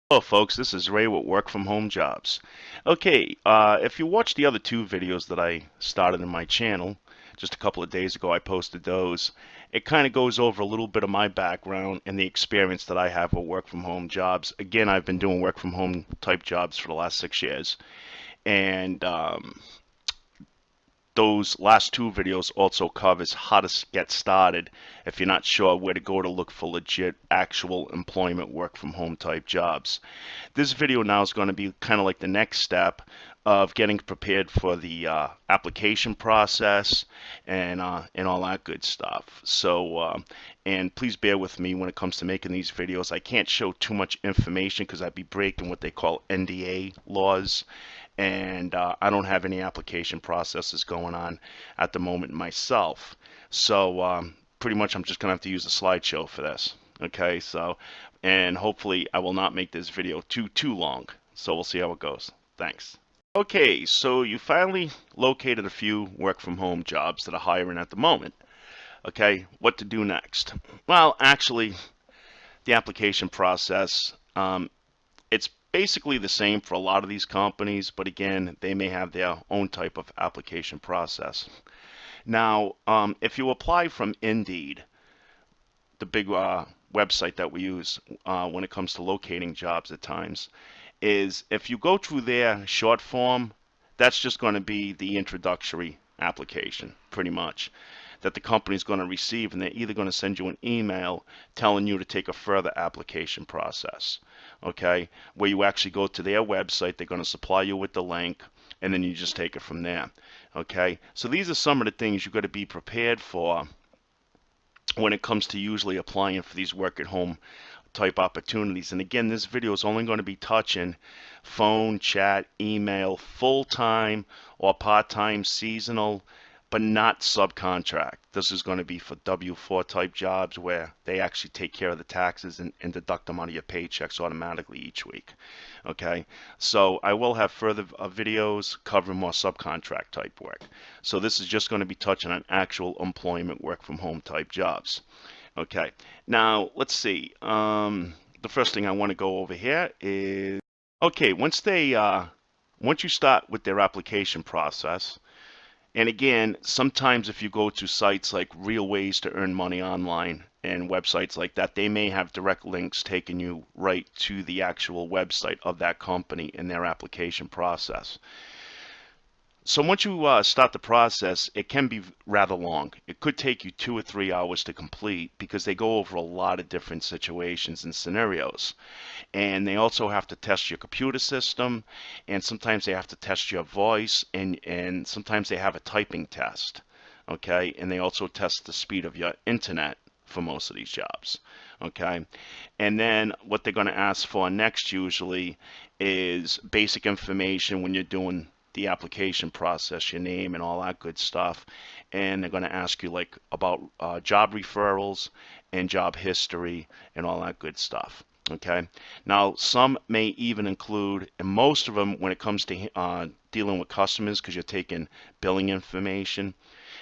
Hello folks, this is Ray with Work From Home Jobs. Okay, if you watched the other two videos that I started in my channel, just a couple of days ago I posted those. It kind of goes over a little bit of my background and the experience that I have with work from home jobs. Again, I've been doing work from home type jobs for the last 6 years. And those last two videos also covers how to get started if you're not sure where to go to look for legit actual employment work from home type jobs. This video now is going to be kind of like the next step of getting prepared for the application process and all that good stuff. And please bear with me when it comes to making these videos. I can't show too much information because I'd be breaking what they call NDA laws, and I don't have any application processes going on at the moment myself. So pretty much I'm just gonna have to use a slideshow for this. Okay, so and hopefully I will not make this video too long. So we'll see how it goes. Thanks. Okay, so you finally located a few work from home jobs that are hiring at the moment. Okay, what to do next? Well, actually, the application process, it's basically the same for a lot of these companies, but again, they may have their own type of application process. Now, if you apply from Indeed, the big website that we use when it comes to locating jobs at times, is if you go through their short form, that's just going to be the introductory application, pretty much, that the company is going to receive, and they're either going to send you an email telling you to take a further application process, okay, where you actually go to their website, they're going to supply you with the link, and then you just take it from there, okay. So these are some of the things you've got to be prepared for when it comes to usually applying for these work at home type opportunities. And again, this video is only going to be touching phone, chat, email, full-time or part-time seasonal, but not subcontract. This is going to be for W-4 type jobs where they actually take care of the taxes and deduct them out of your paychecks automatically each week. Okay, so I will have further videos covering more subcontract type work. So this is just going to be touching on actual employment work from home type jobs. Okay, now let's see. The first thing I want to go over here is okay. Once you start with their application process, and again, sometimes if you go to sites like Real Ways to Earn Money Online and websites like that, they may have direct links taking you right to the actual website of that company in their application process. So once you start the process, it can be rather long. It could take you 2 or 3 hours to complete because they go over a lot of different situations and scenarios. And they also have to test your computer system, and sometimes they have to test your voice, and sometimes they have a typing test. Okay, and they also test the speed of your internet for most of these jobs. Okay, and then what they're going to ask for next usually is basic information when you're doing the application process, your name and all that good stuff. And they're going to ask you like about job referrals and job history and all that good stuff. Okay. Now, some may even include, and most of them, when it comes to dealing with customers, because you're taking billing information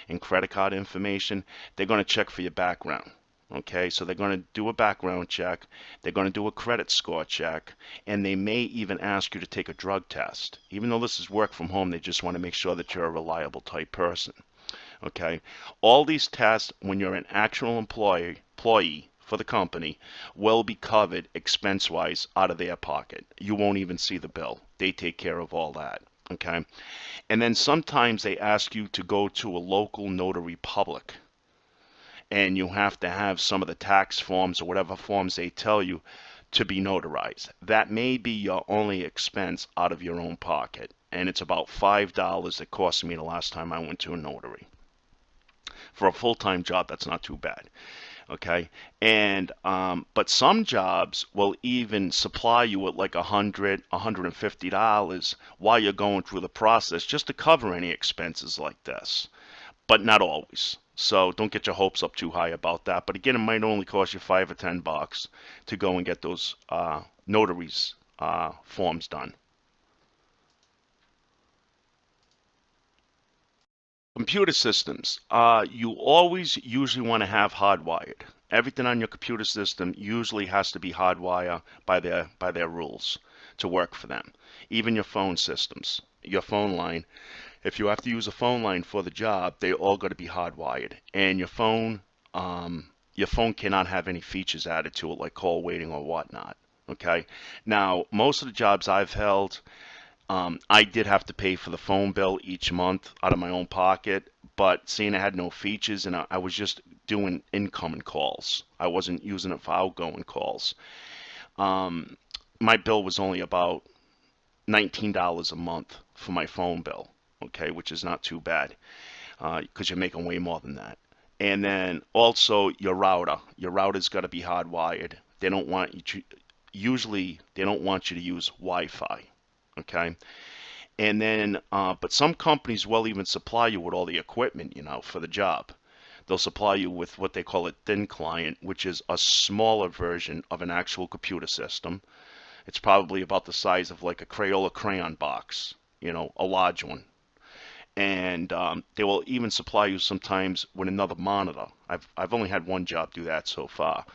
and credit card information, they're going to check for your background. Okay, so they're going to do a background check, they're going to do a credit score check, and they may even ask you to take a drug test. Even though this is work from home, they just want to make sure that you're a reliable type person. Okay, all these tests, when you're an actual employee for the company, will be covered expense-wise out of their pocket. You won't even see the bill. They take care of all that. Okay, and then sometimes they ask you to go to a local notary public, and you have to have some of the tax forms or whatever forms they tell you to be notarized. That may be your only expense out of your own pocket, and it's about $5 it cost me the last time I went to a notary. For a full-time job, that's not too bad. Okay, and but some jobs will even supply you with like $150 while you're going through the process just to cover any expenses like this, but not always. So don't get your hopes up too high about that. But again, it might only cost you $5 or $10 to go and get those notaries forms done. Computer systems, you always usually want to have hardwired. Everything on your computer system usually has to be hardwired by their rules to work for them. Even your phone systems, your phone line. If you have to use a phone line for the job, they all got to be hardwired. And your phone cannot have any features added to it like call waiting or whatnot. Okay. Now, most of the jobs I've held, I did have to pay for the phone bill each month out of my own pocket, but seeing it had no features and I was just doing incoming calls. I wasn't using it for outgoing calls. Um, my bill was only about $19 a month for my phone bill, okay, which is not too bad because you're making way more than that. And then also your router. Your router's got to be hardwired. They don't want you to, usually they don't want you to use Wi-Fi, okay? And then, but some companies will even supply you with all the equipment, for the job. They'll supply you with what they call a thin client, which is a smaller version of an actual computer system. It's probably about the size of like a Crayola crayon box, a large one. And they will even supply you sometimes with another monitor. I've only had one job do that so far,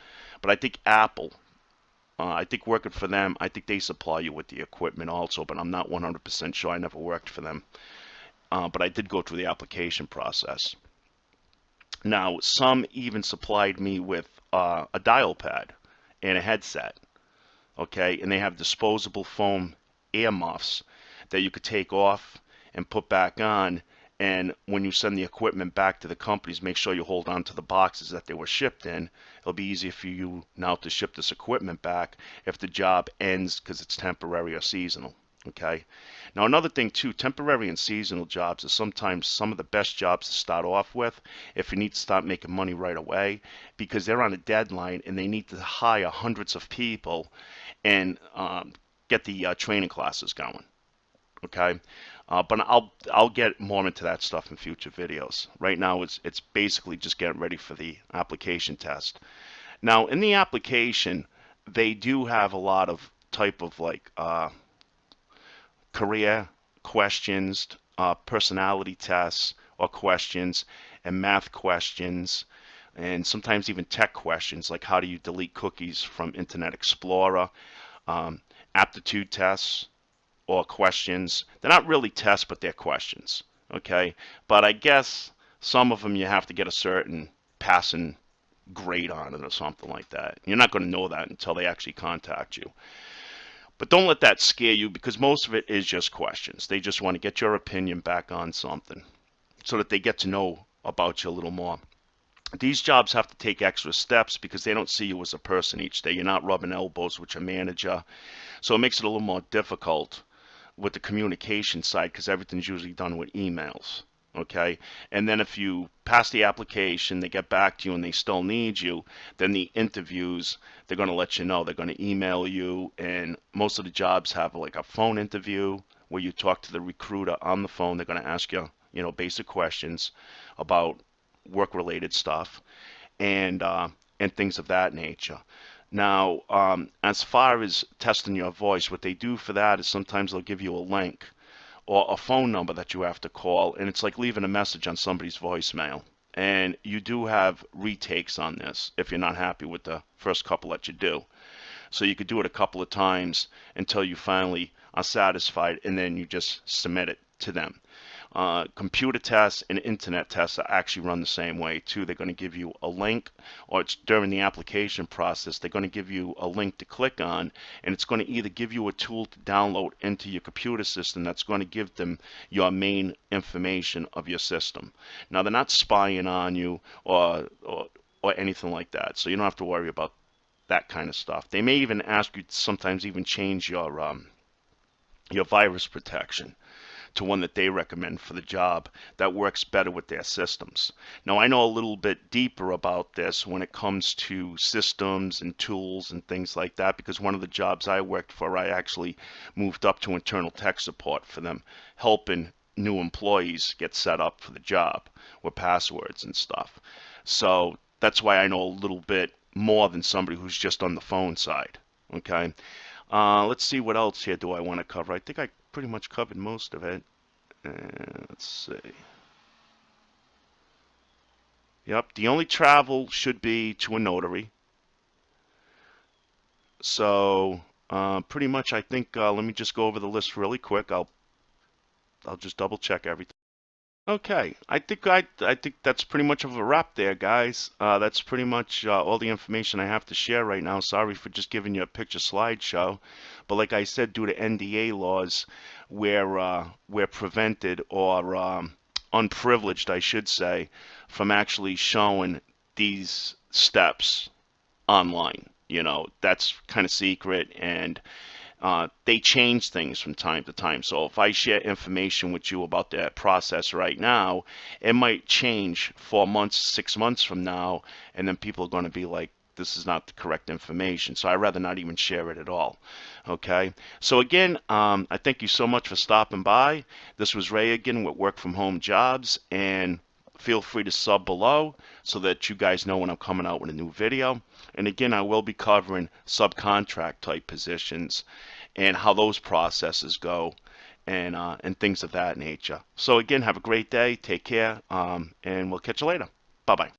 but I think Apple. I think working for them, I think they supply you with the equipment also, but I'm not 100% sure. I never worked for them, but I did go through the application process. Now, some even supplied me with a dial pad and a headset, okay? And they have disposable foam ear muffs that you could take off and put back on. And when you send the equipment back to the companies, make sure you hold on to the boxes that they were shipped in. It'll be easier for you now to ship this equipment back if the job ends because it's temporary or seasonal. Okay. Now another thing too, temporary and seasonal jobs are sometimes some of the best jobs to start off with if you need to start making money right away because they're on a deadline and they need to hire hundreds of people and get the training classes going. Okay, but I'll get more into that stuff in future videos. Right now it's basically just getting ready for the application test. Now in the application, they do have a lot of type of like career questions, personality tests or questions, and math questions, and sometimes even tech questions like how do you delete cookies from Internet Explorer, um, aptitude tests or questions. They're not really tests, but they're questions. Okay, but I guess some of them you have to get a certain passing grade on it or something like that. You're not going to know that until they actually contact you. But don't let that scare you because most of it is just questions. They just want to get your opinion back on something so that they get to know about you a little more. These jobs have to take extra steps because they don't see you as a person each day. You're not rubbing elbows with your manager. So it makes it a little more difficult with the communication side because everything's usually done with emails. Okay, and then if you pass the application, they get back to you and they still need you, then the interviews, they're going to let you know. They're going to email you, and most of the jobs have like a phone interview where you talk to the recruiter on the phone. They're going to ask you, basic questions about work-related stuff and things of that nature. Now, as far as testing your voice, what they do for that is sometimes they'll give you a link or a phone number that you have to call, and it's like leaving a message on somebody's voicemail. And you do have retakes on this if you're not happy with the first couple that you do. So you could do it a couple of times until you finally are satisfied, and then you just submit it to them. Computer tests and internet tests are actually run the same way too. They're going to give you a link, or it's during the application process, they're going to give you a link to click on, and it's going to either give you a tool to download into your computer system that's going to give them your main information of your system. Now, they're not spying on you or anything like that, so you don't have to worry about that kind of stuff. They may even ask you to sometimes even change your virus protection to one that they recommend for the job that works better with their systems. Now, I know a little bit deeper about this when it comes to systems and tools and things like that because one of the jobs I worked for, I actually moved up to internal tech support for them, helping new employees get set up for the job with passwords and stuff. So that's why I know a little bit more than somebody who's just on the phone side. Okay. Let's see what else here do I want to cover. I think I pretty much covered most of it. Let's see. Yep, the only travel should be to a notary. So pretty much, I think. Let me just go over the list really quick. I'll just double check everything. Okay, I think that's pretty much of a wrap there, guys. That's pretty much all the information I have to share right now. Sorry for just giving you a picture slideshow, but like I said, due to NDA laws, we're prevented or unprivileged, I should say, from actually showing these steps online. That's kind of secret, and they change things from time to time. So if I share information with you about that process right now, it might change 4 months, 6 months from now, and then people are going to be like, this is not the correct information. So I'd rather not even share it at all. Okay. So again, I thank you so much for stopping by. This was Ray again with Work From Home Jobs, and feel free to sub below so that you guys know when I'm coming out with a new video. And again, I will be covering subcontract type positions and how those processes go and things of that nature. So again, have a great day. Take care, and we'll catch you later. Bye bye.